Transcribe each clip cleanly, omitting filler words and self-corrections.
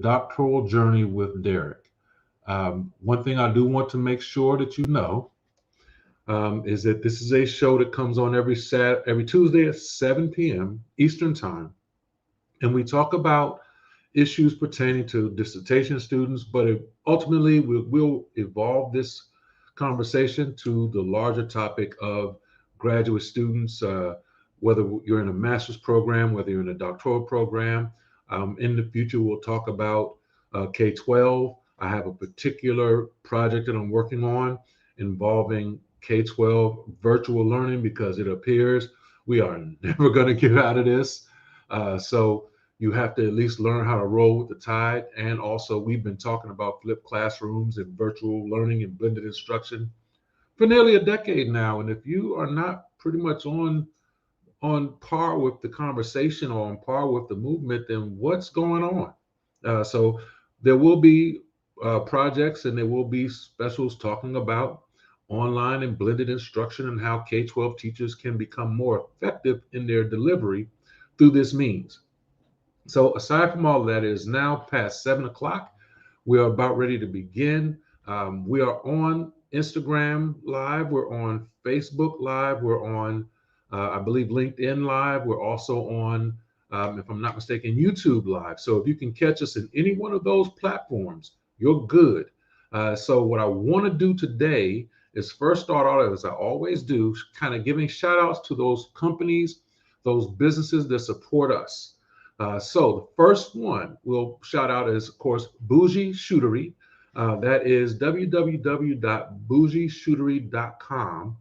Doctoral Journey with Derek. One thing I do want to make sure that you know is that this is a show that comes on every Tuesday at 7 p.m. Eastern Time, and we talk about issues pertaining to dissertation students, but ultimately we'll evolve this conversation to the larger topic of graduate students, whether you're in a master's program, whether you're in a doctoral program. In the future, we'll talk about K-12. I have a particular project that I'm working on involving K-12 virtual learning because it appears we are never going to get out of this. So you have to at least learn how to roll with the tide. And also, we've been talking about flipped classrooms and virtual learning and blended instruction for nearly a decade now. And if you are not pretty much on par with the conversation or on par with the movement, then what's going on? So there will be projects and there will be specials talking about online and blended instruction and how K-12 teachers can become more effective in their delivery through this means. So aside from all of that, it is now past 7 o'clock. We are about ready to begin. We are on Instagram Live. We're on Facebook Live. We're on, I believe, LinkedIn Live. We're also on, if I'm not mistaken, YouTube Live. So if you can catch us in any one of those platforms, you're good. So what I want to do today is first start out, as I always do, kind of giving shout outs to those companies, those businesses that support us. So the first one we'll shout out is, of course, Bougie Shootery. That is www.bougieshootery.com.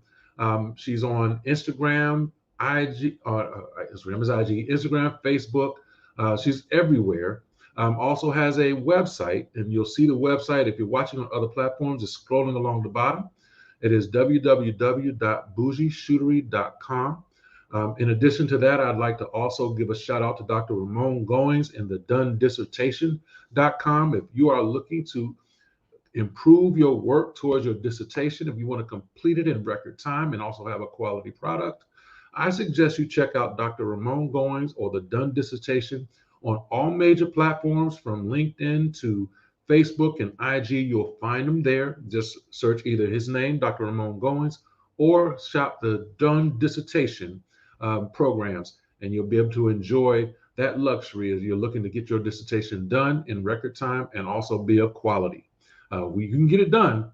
She's on Instagram, IG, Instagram is IG, Instagram, Facebook. She's everywhere. Also has a website, and you'll see the website if you're watching on other platforms. It's scrolling along the bottom. It is www.bougieshootery.com. In addition to that, I'd like to also give a shout out to Dr. Ramon Goings and the donedissertation.com. If you are looking to improve your work towards your dissertation, if you want to complete it in record time and also have a quality product, I suggest you check out Dr. Ramon Goings or the Done Dissertation on all major platforms from LinkedIn to Facebook and IG. You'll find them there. Just search either his name, Dr. Ramon Goings, or shop the Done Dissertation programs, and you'll be able to enjoy that luxury as you're looking to get your dissertation done in record time and also be of quality. You can get it done,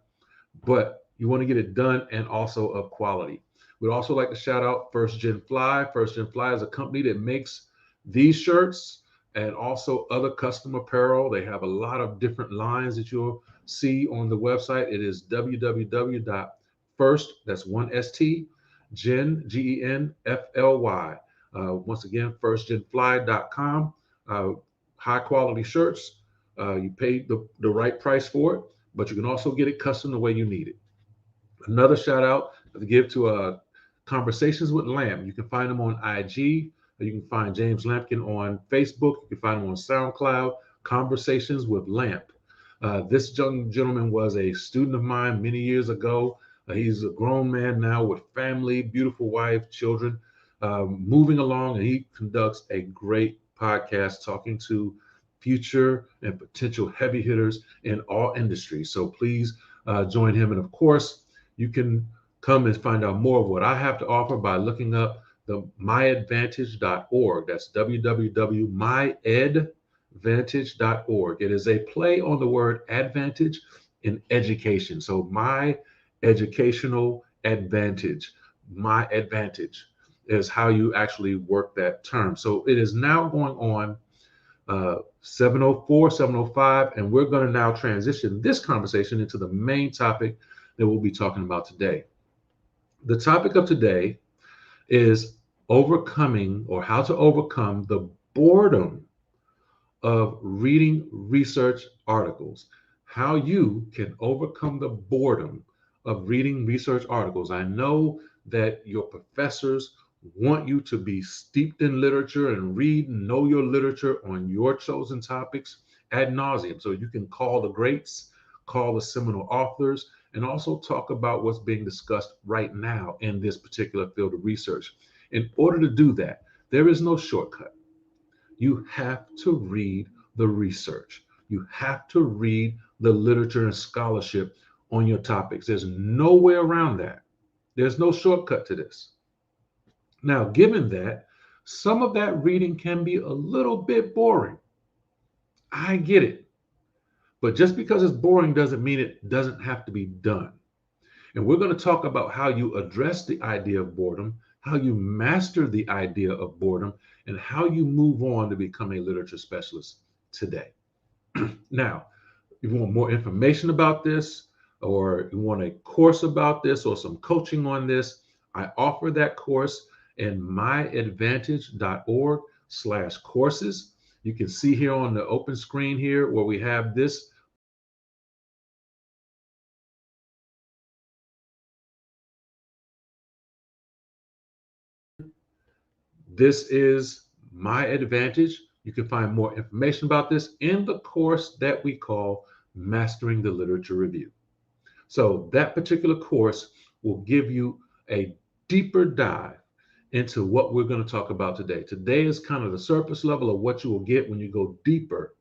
but you want to get it done and also of quality. We'd also like to shout out First Gen Fly. First Gen Fly is a company that makes these shirts and also other custom apparel. They have a lot of different lines that you'll see on the website. It is www.first, that's one ST, Gen, GENFLY. Once again, firstgenfly.com. High quality shirts. You pay the right price for it, but you can also get it custom the way you need it. Another shout out to give to Conversations with Lamp. You can find them on IG. You can find James Lampkin on Facebook. You can find him on SoundCloud. Conversations with Lamp. This young gentleman was a student of mine many years ago. He's a grown man now with family, beautiful wife, children, moving along, and he conducts a great podcast talking to future and potential heavy hitters in all industries. So please join him. And of course, you can come and find out more of what I have to offer by looking up the myadvantage.org. That's www.myadvantage.org. It is a play on the word advantage in education. So my educational advantage, my advantage is how you actually work that term. So it is now going on 7:04, 7:05, and we're going to now transition this conversation into the main topic that we'll be talking about today. The topic of today is overcoming, or how to overcome, the boredom of reading research articles. How you can overcome the boredom of reading research articles. I know that your professors want you to be steeped in literature and read and know your literature on your chosen topics ad nauseum. So you can call the greats, call the seminal authors, and also talk about what's being discussed right now in this particular field of research. In order to do that, there is no shortcut. You have to read the research. You have to read the literature and scholarship on your topics. There's no way around that. There's no shortcut to this. Now, given that, some of that reading can be a little bit boring. I get it. But just because it's boring doesn't mean it doesn't have to be done. And we're going to talk about how you address the idea of boredom, how you master the idea of boredom, and how you move on to become a literature specialist today. Now, if you want more information about this, or you want a course about this, or some coaching on this, I offer that course in myadvantage.org/courses. You can see here on the open screen here where we have this. This is My Advantage. You can find more information about this in the course that we call Mastering the Literature Review. So that particular course will give you a deeper dive into what we're going to talk about today. Today is kind of the surface level of what you will get when you go deeper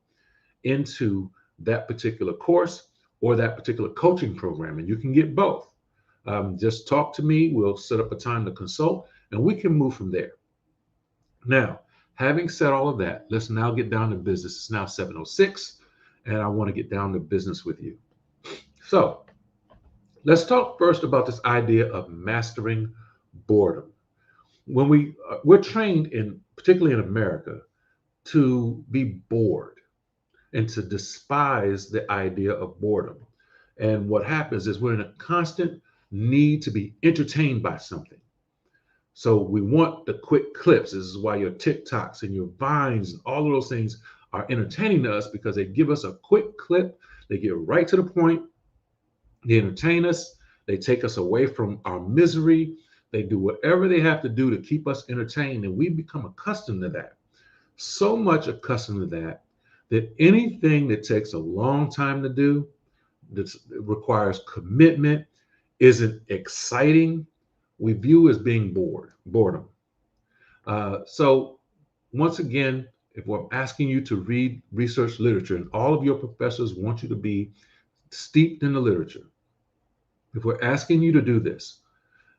into that particular course or that particular coaching program. And you can get both. Just talk to me. We'll set up a time to consult and we can move from there. Now, having said all of that, let's now get down to business. It's now 7:06, and I want to get down to business with you. So, let's talk first about this idea of mastering boredom. When we're trained in, particularly in America, to be bored and to despise the idea of boredom. And what happens is we're in a constant need to be entertained by something. So we want the quick clips. This is why your TikToks and your Vines and all of those things are entertaining to us, because they give us a quick clip. They get right to the point. They entertain us. They take us away from our misery. They do whatever they have to do to keep us entertained. And we become accustomed to that. So much accustomed to that anything that takes a long time to do, that requires commitment, isn't exciting, we view as being boredom. So once again, if we're asking you to read research literature and all of your professors want you to be steeped in the literature, if we're asking you to do this,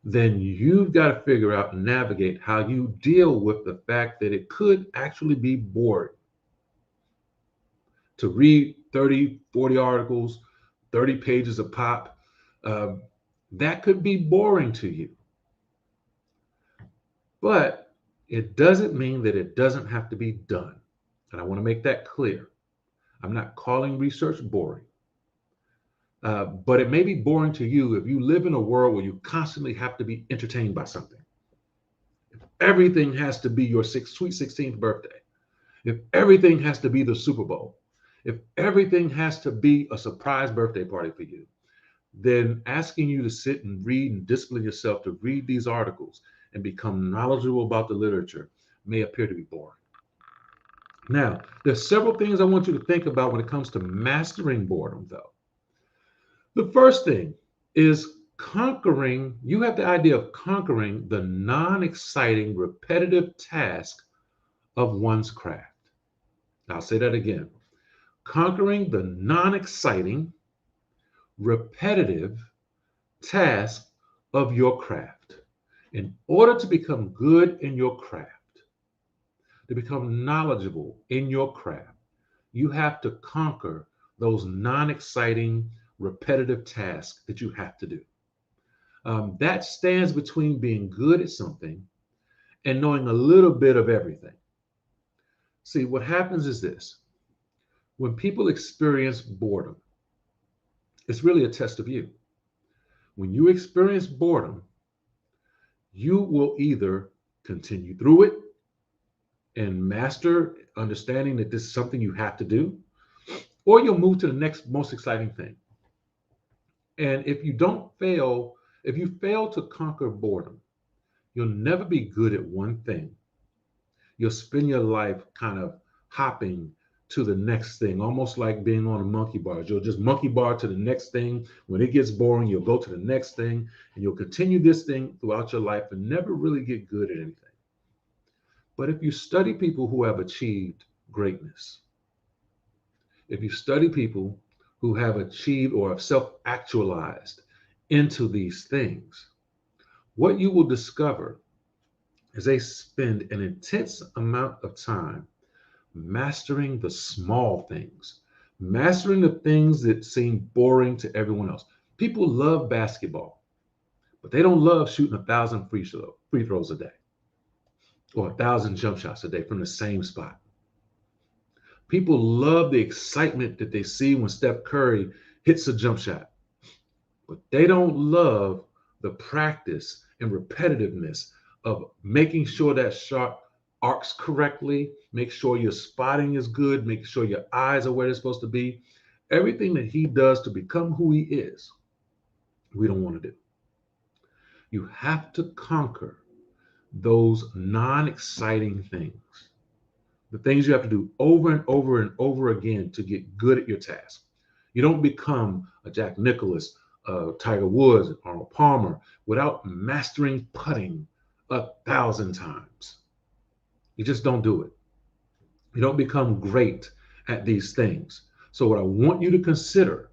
then you've got to figure out and navigate how you deal with the fact that it could actually be boring to read 30, 40 articles, 30 pages of pop. That could be boring to you. But it doesn't mean that it doesn't have to be done. And I want to make that clear. I'm not calling research boring. But it may be boring to you if you live in a world where you constantly have to be entertained by something. If everything has to be your sweet 16th birthday, if everything has to be the Super Bowl, if everything has to be a surprise birthday party for you, then asking you to sit and read and discipline yourself to read these articles and become knowledgeable about the literature may appear to be boring. Now, there's several things I want you to think about when it comes to mastering boredom, though. The first thing is you have the idea of conquering the non-exciting, repetitive task of one's craft. I'll say that again. Conquering the non-exciting, repetitive task of your craft. In order to become good in your craft, to become knowledgeable in your craft, you have to conquer those non-exciting, repetitive tasks that you have to do. That stands between being good at something and knowing a little bit of everything. See, what happens is this. When people experience boredom, it's really a test of you. When you experience boredom, you will either continue through it and master understanding that this is something you have to do, or you'll move to the next most exciting thing. And if you fail to conquer boredom, you'll never be good at one thing. You'll spend your life kind of hopping to the next thing, almost like being on a monkey bars. You'll just monkey bar to the next thing. When it gets boring, you'll go to the next thing, and you'll continue this thing throughout your life and never really get good at anything. But if you study people who have achieved greatness, If you study people who have achieved or have self-actualized into these things, what you will discover is they spend an intense amount of time mastering the small things, mastering the things that seem boring to everyone else. People love basketball, but they don't love shooting 1,000 free throws a day or 1,000 jump shots a day from the same spot. People love the excitement that they see when Steph Curry hits a jump shot, but they don't love the practice and repetitiveness of making sure that shot arcs correctly, make sure your spotting is good, make sure your eyes are where they're supposed to be. Everything that he does to become who he is, we don't want to do. You have to conquer those non-exciting things, the things you have to do over and over and over again to get good at your task. You don't become a Jack Nicklaus, Tiger Woods, Arnold Palmer without mastering putting 1,000 times. You just don't do it. You don't become great at these things. So what I want you to consider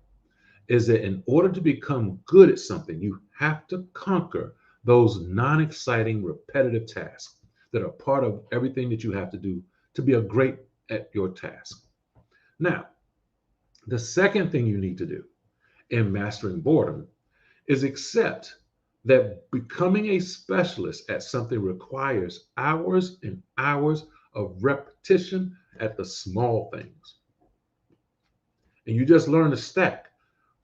is that in order to become good at something, you have to conquer those non-exciting, repetitive tasks that are part of everything that you have to do to be a great at your task. Now, the second thing you need to do in mastering boredom is accept that becoming a specialist at something requires hours and hours of repetition at the small things. And you just learn to stack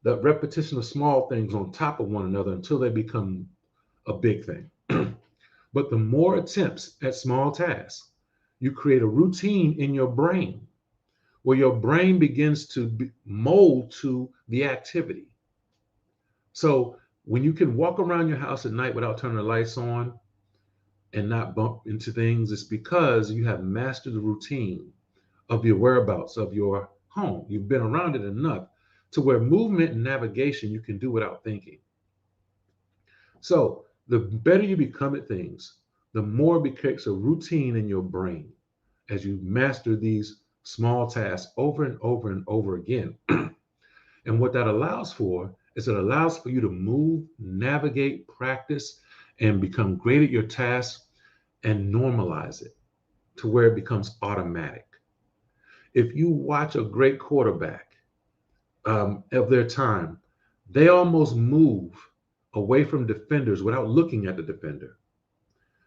that repetition of small things on top of one another until they become a big thing. But the more attempts at small tasks, you create a routine in your brain where your brain begins to mold to the activity. So when you can walk around your house at night without turning the lights on and not bump into things, it's because you have mastered the routine of your whereabouts of your home. You've been around it enough to where movement and navigation you can do without thinking. So the better you become at things, the more it becomes a routine in your brain as you master these small tasks over and over and over again. And what that allows for is it allows for you to move, navigate, practice, and become great at your task and normalize it to where it becomes automatic. If you watch a great quarterback of their time, they almost move away from defenders without looking at the defender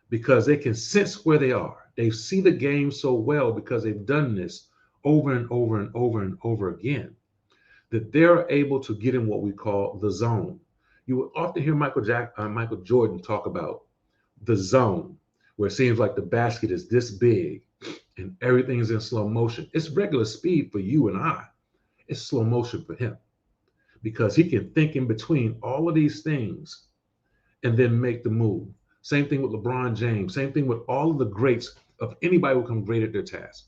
because they can sense where they are. They see the game so well because they've done this over and over and over and over again that they're able to get in what we call the zone. You will often hear Michael Jordan talk about the zone, where it seems like the basket is this big and everything is in slow motion. It's regular speed for you and I. It's slow motion for him because he can think in between all of these things and then make the move. Same thing with LeBron James. Same thing with all of the greats of anybody who become great at their task.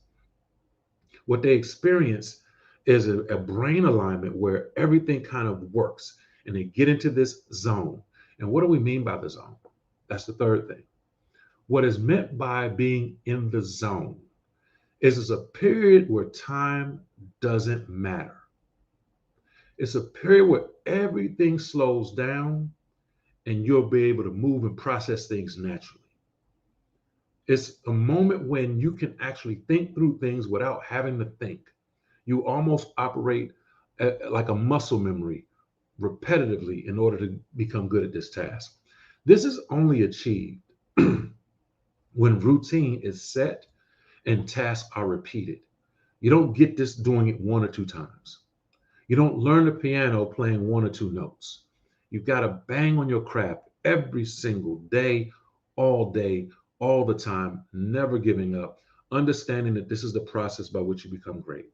What they experience is a brain alignment where everything kind of works and they get into this zone. And what do we mean by the zone? That's the third thing. What is meant by being in the zone is a period where time doesn't matter. It's a period where everything slows down and you'll be able to move and process things naturally. It's a moment when you can actually think through things without having to think. You almost operate like a muscle memory repetitively in order to become good at this task. This is only achieved when routine is set and tasks are repeated. You don't get this doing it one or two times. You don't learn the piano playing one or two notes. You've got to bang on your craft every single day, all the time, never giving up, understanding that this is the process by which you become great.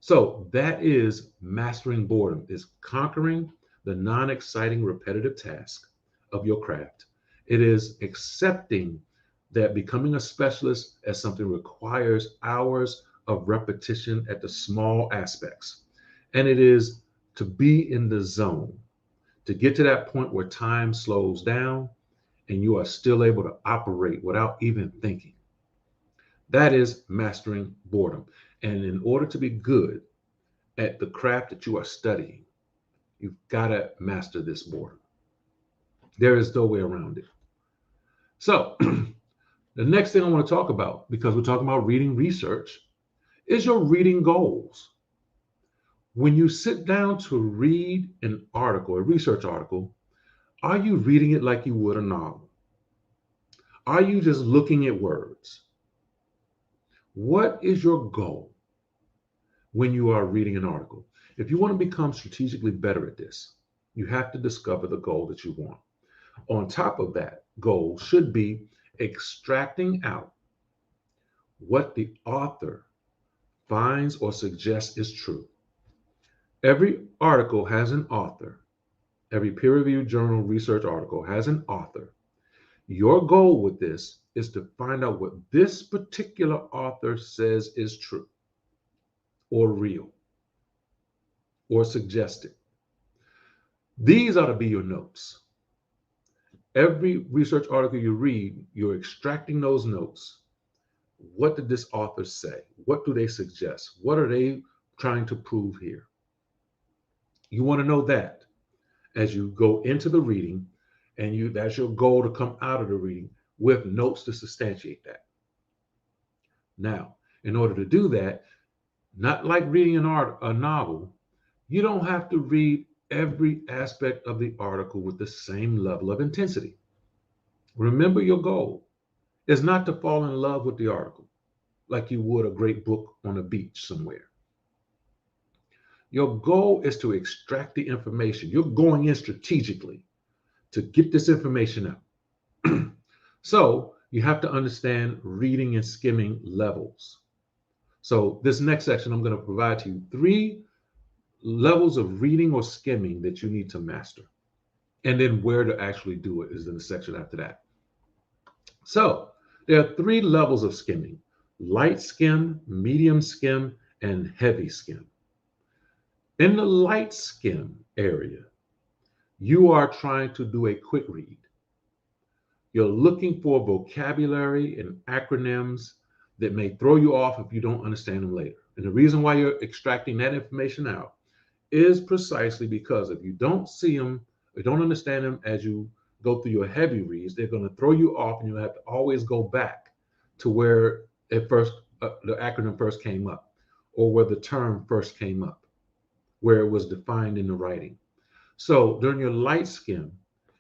So that is mastering boredom, is conquering the non-exciting repetitive task of your craft. It is accepting that becoming a specialist at something requires hours of repetition at the small aspects. And it is to be in the zone, to get to that point where time slows down and you are still able to operate without even thinking. That is mastering boredom. And in order to be good at the craft that you are studying, you've got to master this boredom. There is no way around it. So, the next thing I want to talk about, because we're talking about reading research, is your reading goals. When you sit down to read an article, a research article, are you reading it like you would a novel? Are you just looking at words? What is your goal when you are reading an article? If you want to become strategically better at this, you have to discover the goal that you want. On top of that, goal should be extracting out what the author finds or suggests is true. Every article has an author. Every peer-reviewed journal research article has an author. Your goal with this is to find out what this particular author says is true or real or suggested. These ought to be your notes. Every research article you read, you're extracting those notes. What did this author say? What do they suggest? What are they trying to prove here? You want to know that as you go into the reading, and that's your goal to come out of the reading with notes to substantiate that. Now, in order to do that, not like reading a novel, you don't have to read every aspect of the article with the same level of intensity. Remember, your goal is not to fall in love with the article like you would a great book on a beach somewhere. Your goal is to extract the information. You're going in strategically to get this information out. So you have to understand reading and skimming levels. So this next section, I'm going to provide to you 3 levels of reading or skimming that you need to master. And then where to actually do it is in the section after that. So there are 3 levels of skimming: light skim, medium skim, and heavy skim. In the light skim area, you are trying to do a quick read. You're looking for vocabulary and acronyms that may throw you off if you don't understand them later. And the reason why you're extracting that information out is precisely because if you don't see them or don't understand them as you go through your heavy reads, they're going to throw you off, and you'll have to always go back to where at first the acronym first came up, or where the term first came up, where it was defined in the writing. So during your light skim,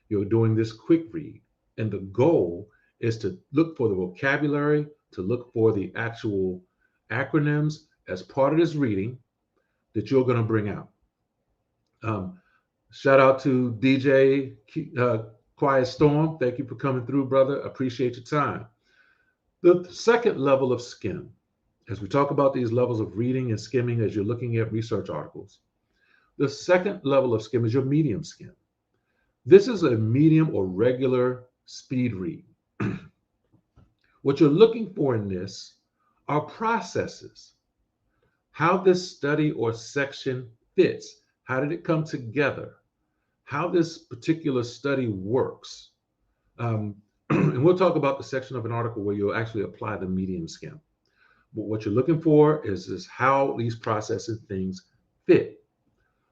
you're doing this quick read, and the goal is to look for the vocabulary, to look for the actual acronyms as part of this reading that you're going to bring out. Shout out to DJ Quiet Storm. Thank you for coming through, brother. Appreciate your time. The second level of skim, as we talk about these levels of reading and skimming as you're looking at research articles, the second level of skim is your medium skim. This is a medium or regular speed read. What you're looking for in this are processes, how this study or section fits. How did it come together? How this particular study works. And we'll talk about the section of an article where you'll actually apply the medium skim. But what you're looking for is how these processes things fit.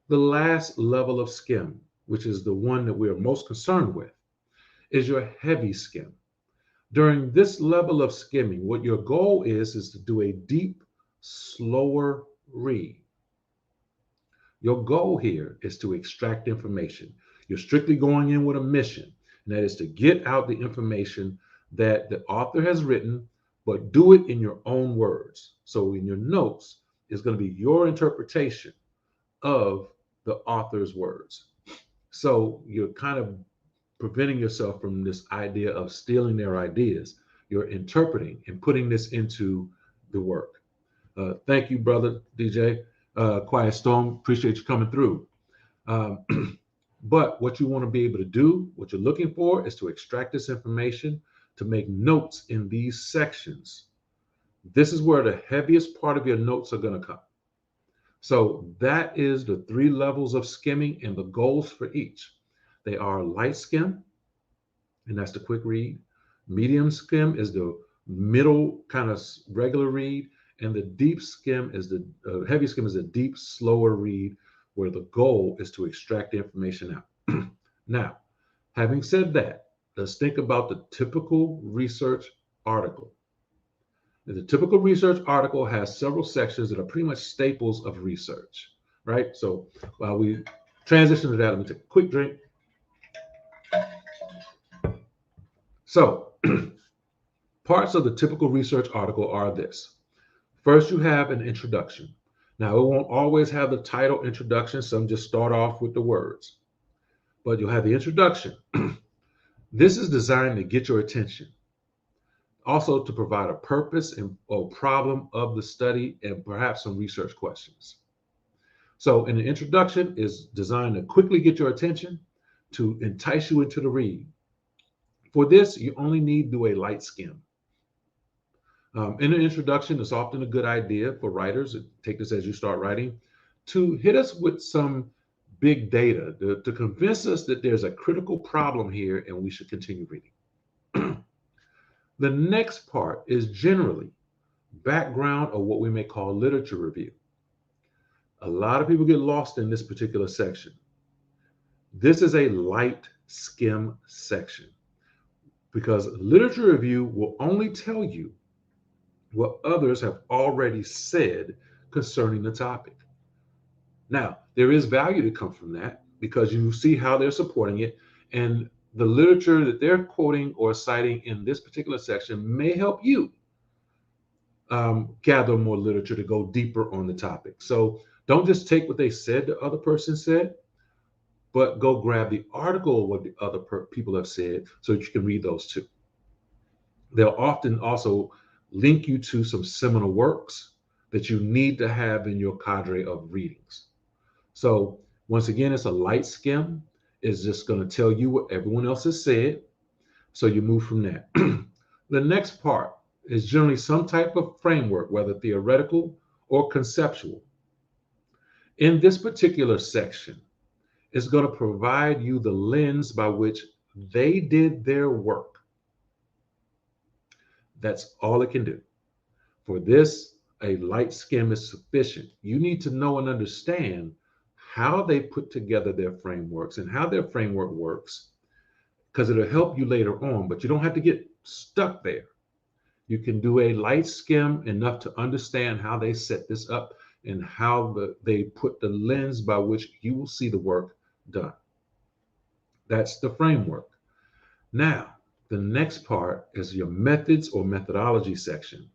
The last level of skim, which is the one that we are most concerned with, is your heavy skim. During this level of skimming, what your goal is to do a deep, slower read. Your goal here is to extract information. You're strictly going in with a mission, and that is to get out the information that the author has written, but do it in your own words. So in your notes is going to be your interpretation of the author's words. So you're kind of preventing yourself from this idea of stealing their ideas. You're interpreting and putting this into the work. Thank you, brother DJ Quiet Storm. Appreciate you coming through. But what you want to be able to do, what you're looking for, is to extract this information, to make notes in these sections. This is where the heaviest part of your notes are going to come. So that is the 3 levels of skimming and the goals for each. They are light skim, and that's the quick read. Medium skim is the middle kind of regular read, and the deep skim is the heavy skim is a deep, slower read where the goal is to extract the information out. Now, having said that, let's think about the typical research article. The typical research article has several sections that are pretty much staples of research, right? So while we transition to that, let me take a quick drink. So parts of the typical research article are this. First, you have an introduction. Now, it won't always have the title introduction. Some just start off with the words, but you'll have the introduction. This is designed to get your attention. Also to provide a purpose and or problem of the study and perhaps some research questions. So in the introduction is designed to quickly get your attention, to entice you into the read. For this, you only need to do a light skim. In the introduction, it's often a good idea for writers, take this as you start writing, to hit us with some big data to convince us that there's a critical problem here and we should continue reading. The next part is generally background or what we may call literature review. A lot of people get lost in this particular section. This is a light skim section because literature review will only tell you what others have already said concerning the topic. Now, there is value to come from that because you see how they're supporting it, and the literature that they're quoting or citing in this particular section may help you gather more literature to go deeper on the topic. So don't just take what they said the other person said, but go grab the article of what the other people have said so that you can read those too. They'll often also link you to some seminal works that you need to have in your cadre of readings. So once again, it's a light skim. It's just going to tell you what everyone else has said. So you move from that. The next part is generally some type of framework, whether theoretical or conceptual. In this particular section, it's going to provide you the lens by which they did their work. That's all it can do. For this, a light skim is sufficient. You need to know and understand how they put together their frameworks and how their framework works, because it'll help you later on, but you don't have to get stuck there. You can do a light skim enough to understand how they set this up and how they put the lens by which you will see the work done. That's the framework. Now, the next part is your methods or methodology section.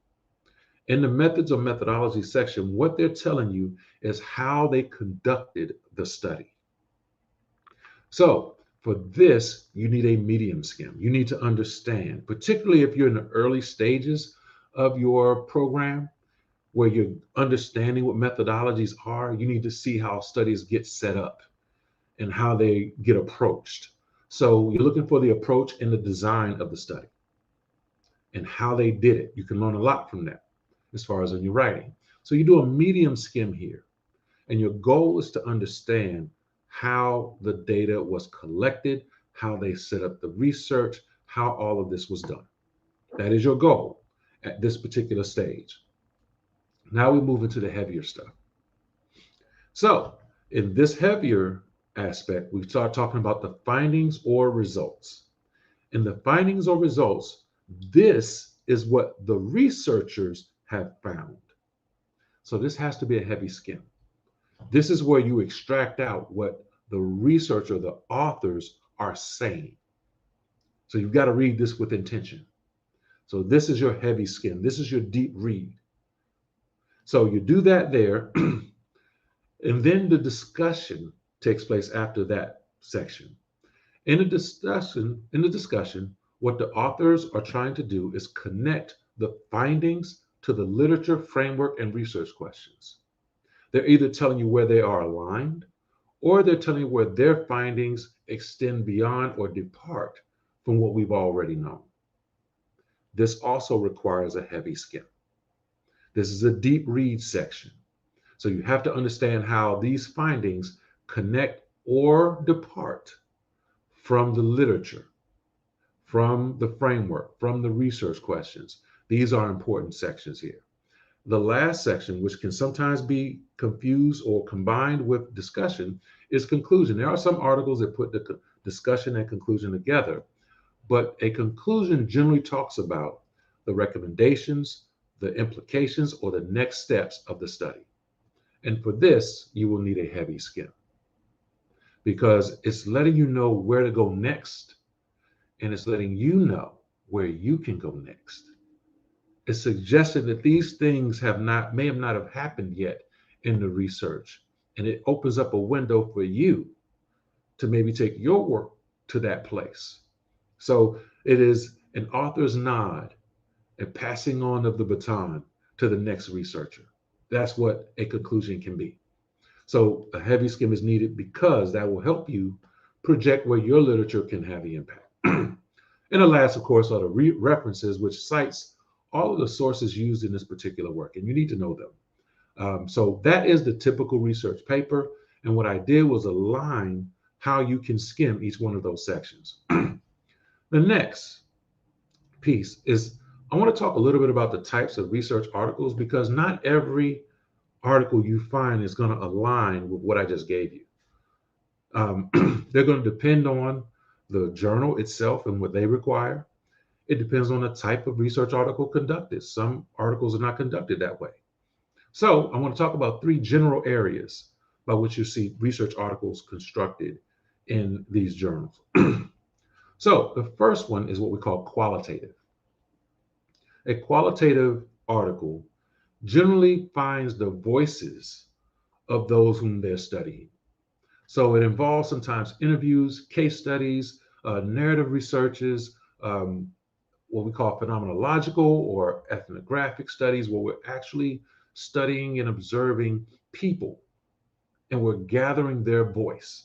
In the methods or methodology section, what they're telling you is how they conducted the study. So for this, you need a medium skim. You need to understand, particularly if you're in the early stages of your program, where you're understanding what methodologies are, you need to see how studies get set up and how they get approached. So you're looking for the approach and the design of the study and how they did it. You can learn a lot from that as far as in your writing. So you do a medium skim here, and your goal is to understand how the data was collected, how they set up the research, how all of this was done. That is your goal at this particular stage. Now we move into the heavier stuff. So in this heavier aspect, we start talking about the findings or results. In the findings or results, this is what the researchers have found. So this has to be a heavy skim. This is where you extract out what the researcher, the authors are saying. So you've got to read this with intention. So this is your heavy skim. This is your deep read. So you do that there. And then the discussion takes place after that section. In the discussion, what the authors are trying to do is connect the findings to the literature, framework, and research questions. They're either telling you where they are aligned, or they're telling you where their findings extend beyond or depart from what we've already known. This also requires a heavy skim. This is a deep read section. So you have to understand how these findings connect or depart from the literature, from the framework, from the research questions. These are important sections here. The last section, which can sometimes be confused or combined with discussion, is conclusion. There are some articles that put the discussion and conclusion together, but a conclusion generally talks about the recommendations, the implications, or the next steps of the study. And for this, you will need a heavy skim because it's letting you know where to go next, and it's letting you know where you can go next. It's suggesting that these things may have not have happened yet in the research, and it opens up a window for you to maybe take your work to that place. So it is an author's nod and passing on of the baton to the next researcher. That's what a conclusion can be. So a heavy skim is needed because that will help you project where your literature can have the impact. And the last, of course, are the references, which cites all of the sources used in this particular work, and you need to know them. So that is the typical research paper. And what I did was align how you can skim each one of those sections. The next piece is I want to talk a little bit about the types of research articles because not every article you find is going to align with what I just gave you. They're going to depend on the journal itself and what they require. It depends on the type of research article conducted. Some articles are not conducted that way. So I want to talk about 3 general areas by which you see research articles constructed in these journals. So the first one is what we call qualitative. A qualitative article generally finds the voices of those whom they're studying. So it involves sometimes interviews, case studies, narrative researches, what we call phenomenological or ethnographic studies, where we're actually studying and observing people and we're gathering their voice.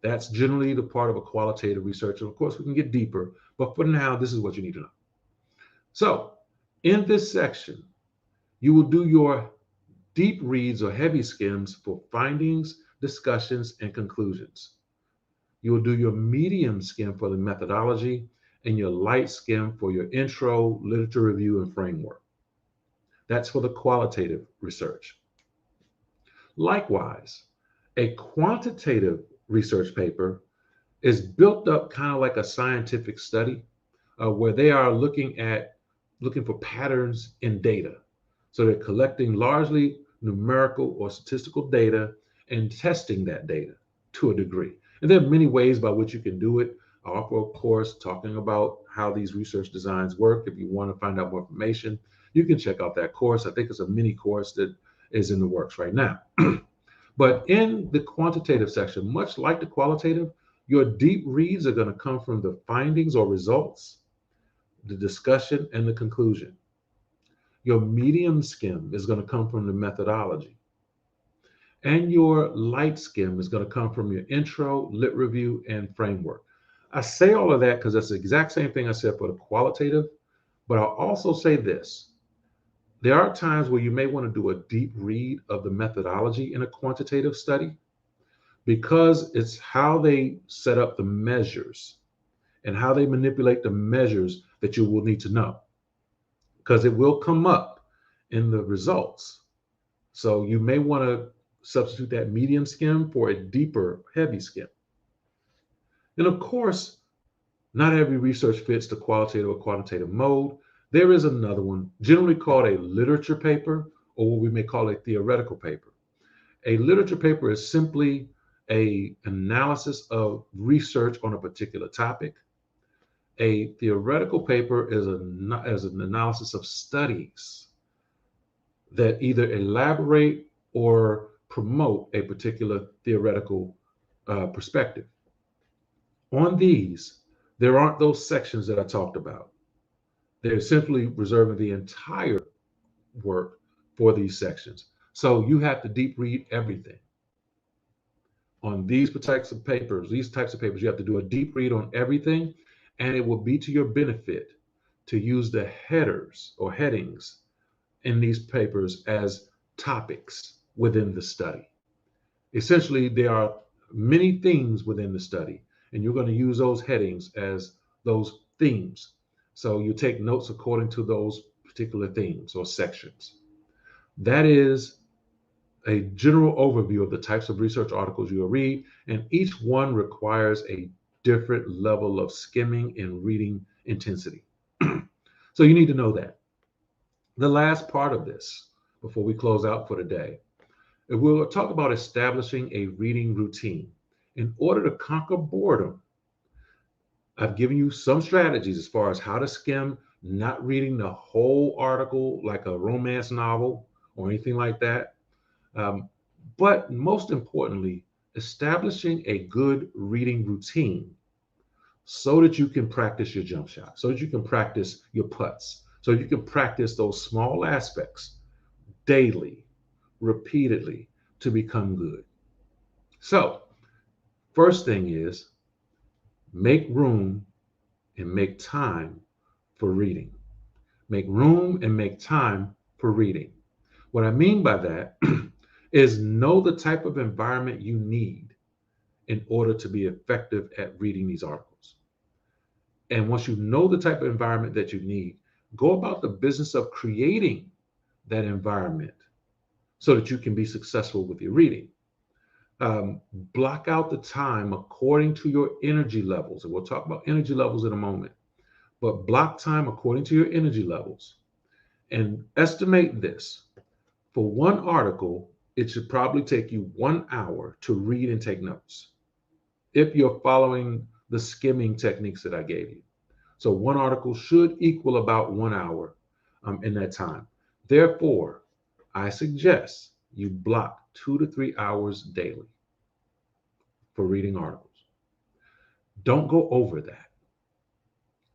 That's generally the part of a qualitative research. And of course, we can get deeper, but for now, this is what you need to know. So in this section, you will do your deep reads or heavy skims for findings, discussions, and conclusions. You will do your medium skim for the methodology and your light skim for your intro, literature review, and framework. That's for the qualitative research. Likewise, a quantitative research paper is built up kind of like a scientific study where they are looking for patterns in data. So they're collecting largely numerical or statistical data and testing that data to a degree. And there are many ways by which you can do it. I offer a course talking about how these research designs work. If you want to find out more information, you can check out that course. I think it's a mini course that is in the works right now. But in the quantitative section, much like the qualitative, your deep reads are going to come from the findings or results, the discussion, and the conclusion. Your medium skim is going to come from the methodology. And your light skim is going to come from your intro, lit review, and framework. I say all of that because that's the exact same thing I said for the qualitative, but I'll also say this. There are times where you may want to do a deep read of the methodology in a quantitative study because it's how they set up the measures and how they manipulate the measures that you will need to know because it will come up in the results. So you may want to substitute that medium skim for a deeper, heavy skim. And of course, not every research fits the qualitative or quantitative mode. There is another one, generally called a literature paper, or what we may call a theoretical paper. A literature paper is simply an analysis of research on a particular topic. A theoretical paper is an analysis of studies that either elaborate or promote a particular theoretical perspective. On these, there aren't those sections that I talked about. They're simply reserving the entire work for these sections. So you have to deep read everything. On these types of papers, you have to do a deep read on everything, and it will be to your benefit to use the headers or headings in these papers as topics within the study. Essentially, there are many themes within the study, and you're going to use those headings as those themes. So you take notes according to those particular themes or sections. That is a general overview of the types of research articles you'll read, and each one requires a different level of skimming and reading intensity. So you need to know that. The last part of this, before we close out for today, we'll talk about establishing a reading routine. In order to conquer boredom, I've given you some strategies as far as how to skim, not reading the whole article like a romance novel or anything like that. Um, but most importantly, establishing a good reading routine so that you can practice your jump shot, so that you can practice your putts, so you can practice those small aspects daily, repeatedly to become good. So, first thing is make room and make time for reading. Make room and make time for reading. What I mean by that is know the type of environment you need in order to be effective at reading these articles. And once you know the type of environment that you need, go about the business of creating that environment so that you can be successful with your reading. Block out the time according to your energy levels. And we'll talk about energy levels in a moment. But block time according to your energy levels and estimate this. For one article, it should probably take you 1 hour to read and take notes if you're following the skimming techniques that I gave you. So one article should equal about 1 hour in that time. Therefore, I suggest you block 2 to 3 hours daily for reading articles. Don't go over that.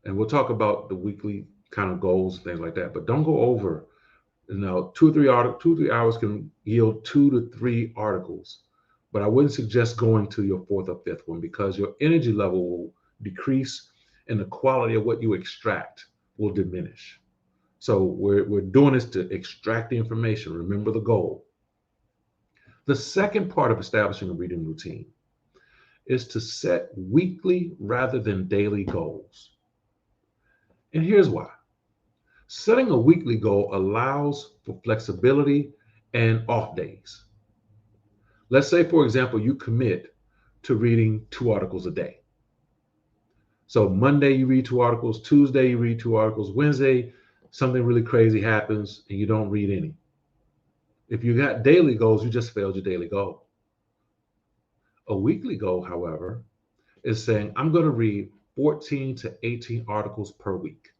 And we'll talk about the weekly kind of goals and things like that, but don't go over. 2 or 3 hours can yield 2 to 3 articles, but I wouldn't suggest going to your fourth or fifth one because your energy level will decrease and the quality of what you extract will diminish. So we're doing this to extract the information. Remember the goal. The second part of establishing a reading routine is to set weekly rather than daily goals. And here's why. Setting a weekly goal allows for flexibility and off days. Let's say, for example, you commit to reading 2 articles a day. So Monday you read 2 articles, Tuesday you read 2 articles, Wednesday something really crazy happens and you don't read any. If you got daily goals, you just failed your daily goal. A weekly goal, however, is saying I'm going to read 14 to 18 articles per week.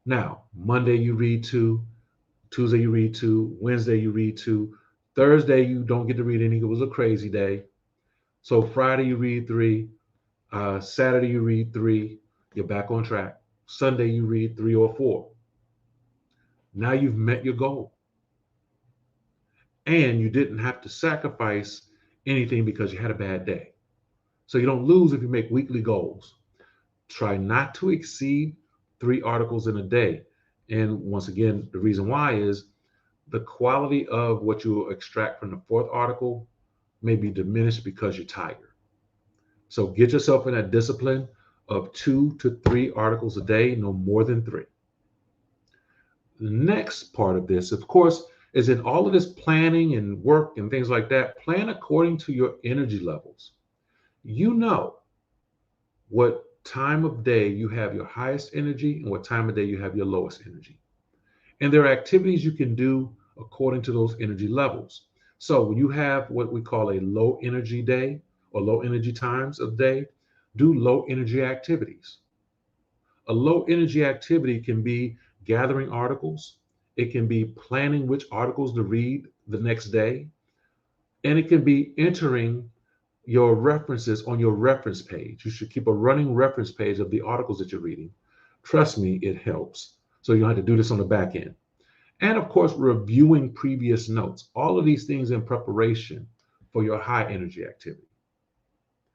Now, Monday you read 2, Tuesday you read 2, Wednesday you read 2, Thursday you don't get to read any. It was a crazy day. So Friday you read 3, Saturday you read 3, you're back on track. Sunday you read 3 or 4. Now you've met your goal. And you didn't have to sacrifice anything because you had a bad day. So you don't lose if you make weekly goals. Try not to exceed 3 articles in a day. And once again, the reason why is the quality of what you will extract from the fourth article may be diminished because you're tired. So get yourself in that discipline of 2 to 3 articles a day, no more than 3. The next part of this, of course, is in all of this planning and work and things like that, plan according to your energy levels. You know what time of day you have your highest energy and what time of day you have your lowest energy. And there are activities you can do according to those energy levels. So when you have what we call a low energy day or low energy times of day, do low energy activities. A low energy activity can be gathering articles. It can be planning which articles to read the next day. And it can be entering your references on your reference page. You should keep a running reference page of the articles that you're reading. Trust me, it helps. So you don't have to do this on the back end. And of course, reviewing previous notes. All of these things in preparation for your high energy activity.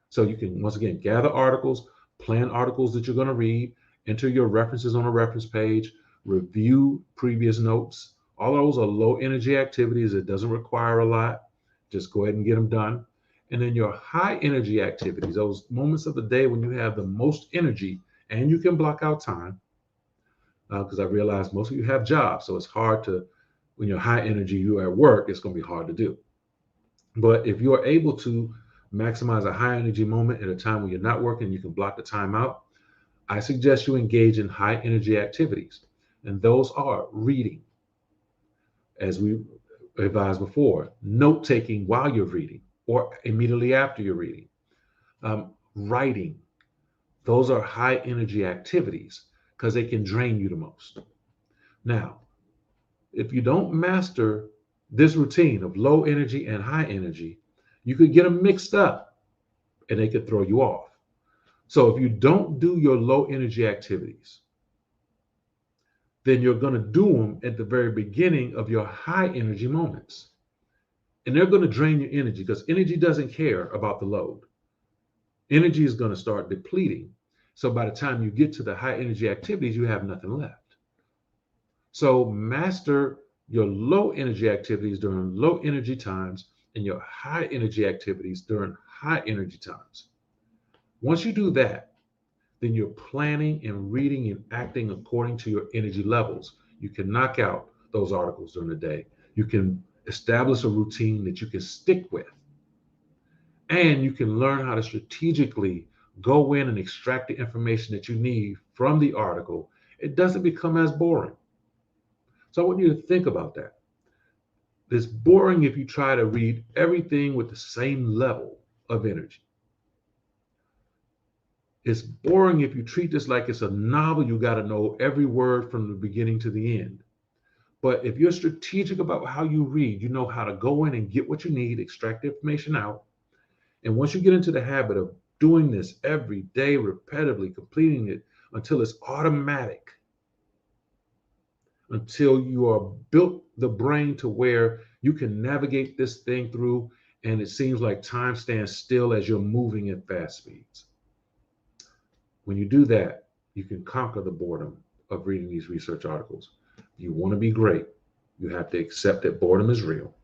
So you can, once again, gather articles, plan articles that you're going to read, enter your references on a reference page, review previous notes. All those are low energy activities. It doesn't require a lot. Just go ahead and get them done. And then your high energy activities, those moments of the day when you have the most energy and you can block out time, because I realize most of you have jobs, so it's hard to, when you're high energy, you're at work, it's going to be hard to do. But if you're able to maximize a high energy moment at a time when you're not working, you can block the time out. I suggest you engage in high energy activities, and those are reading, as we advised before, note taking while you're reading or immediately after you're reading, writing. Those are high energy activities because they can drain you the most. Now, if you don't master this routine of low energy and high energy, you could get them mixed up and they could throw you off. So if you don't do your low energy activities, then you're going to do them at the very beginning of your high energy moments. And they're going to drain your energy because energy doesn't care about the load. Energy is going to start depleting. So by the time you get to the high energy activities, you have nothing left. So master your low energy activities during low energy times and your high energy activities during high energy times. Once you do that, then you're planning and reading and acting according to your energy levels. You can knock out those articles during the day. You can establish a routine that you can stick with. And you can learn how to strategically go in and extract the information that you need from the article. It doesn't become as boring. So I want you to think about that. It's boring if you try to read everything with the same level of energy. It's boring if you treat this like it's a novel. You got to know every word from the beginning to the end. But if you're strategic about how you read, you know how to go in and get what you need, extract the information out. And once you get into the habit of doing this every day, repetitively, completing it until it's automatic, until you are built the brain to where you can navigate this thing through and it seems like time stands still as you're moving at fast speeds. When you do that, you can conquer the boredom of reading these research articles. You want to be great. You have to accept that boredom is real.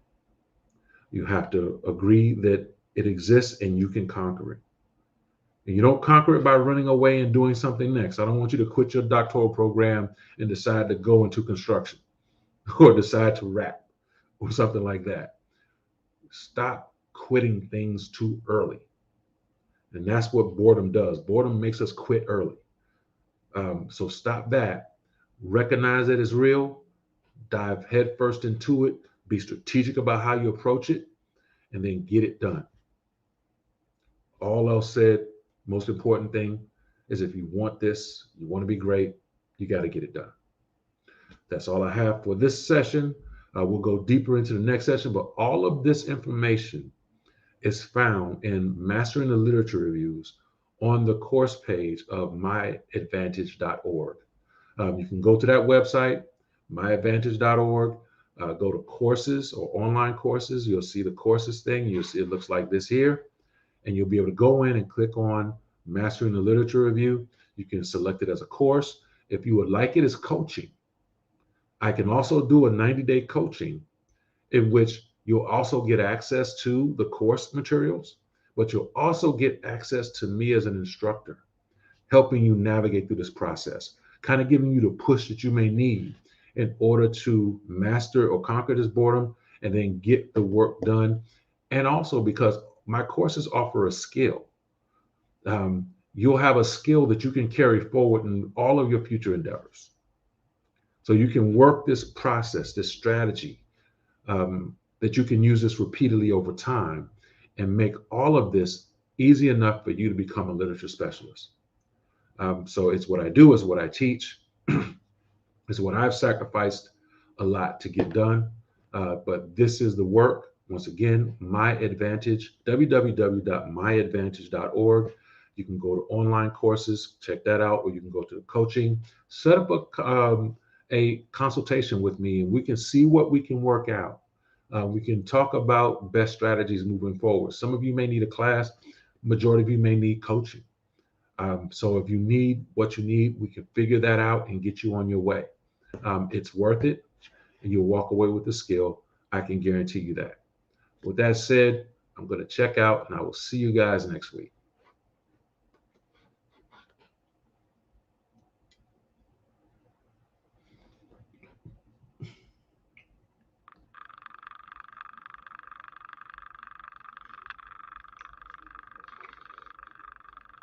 You have to agree that it exists and you can conquer it. And you don't conquer it by running away and doing something next. I don't want you to quit your doctoral program and decide to go into construction or decide to rap or something like that. Stop quitting things too early. And that's what boredom does. Boredom makes us quit early. So stop that. Recognize that it's real. Dive headfirst into it. Be strategic about how you approach it, and then get it done. All else said, most important thing is if you want this, you want to be great, you got to get it done. That's all I have for this session. We'll go deeper into the next session, but all of this information is found in Mastering the Literature Reviews on the course page of myadvantage.org. You can go to that website, myadvantage.org, go to courses or online courses. You'll see the courses thing. You'll see it looks like this here. And you'll be able to go in and click on Mastering the Literature Review. You can select it as a course. If you would like it as coaching, I can also do a 90-day coaching in which you'll also get access to the course materials, but you'll also get access to me as an instructor, helping you navigate through this process, kind of giving you the push that you may need in order to master or conquer this boredom and then get the work done. And also because my courses offer a skill. You'll have a skill that you can carry forward in all of your future endeavors. So you can work this process, this strategy, that you can use this repeatedly over time and make all of this easy enough for you to become a literature specialist. So it's what I do, it's what I teach, it's what I've sacrificed a lot to get done. But this is the work. Once again, My Advantage, www.myadvantage.org. You can go to online courses, check that out, or you can go to the coaching, set up a consultation with me, and we can see what we can work out. We can talk about best strategies moving forward. Some of you may need a class, majority of you may need coaching. So if you need what you need, we can figure that out and get you on your way. It's worth it, and you'll walk away with the skill. I can guarantee you that. With that said, I'm going to check out, and I will see you guys next week.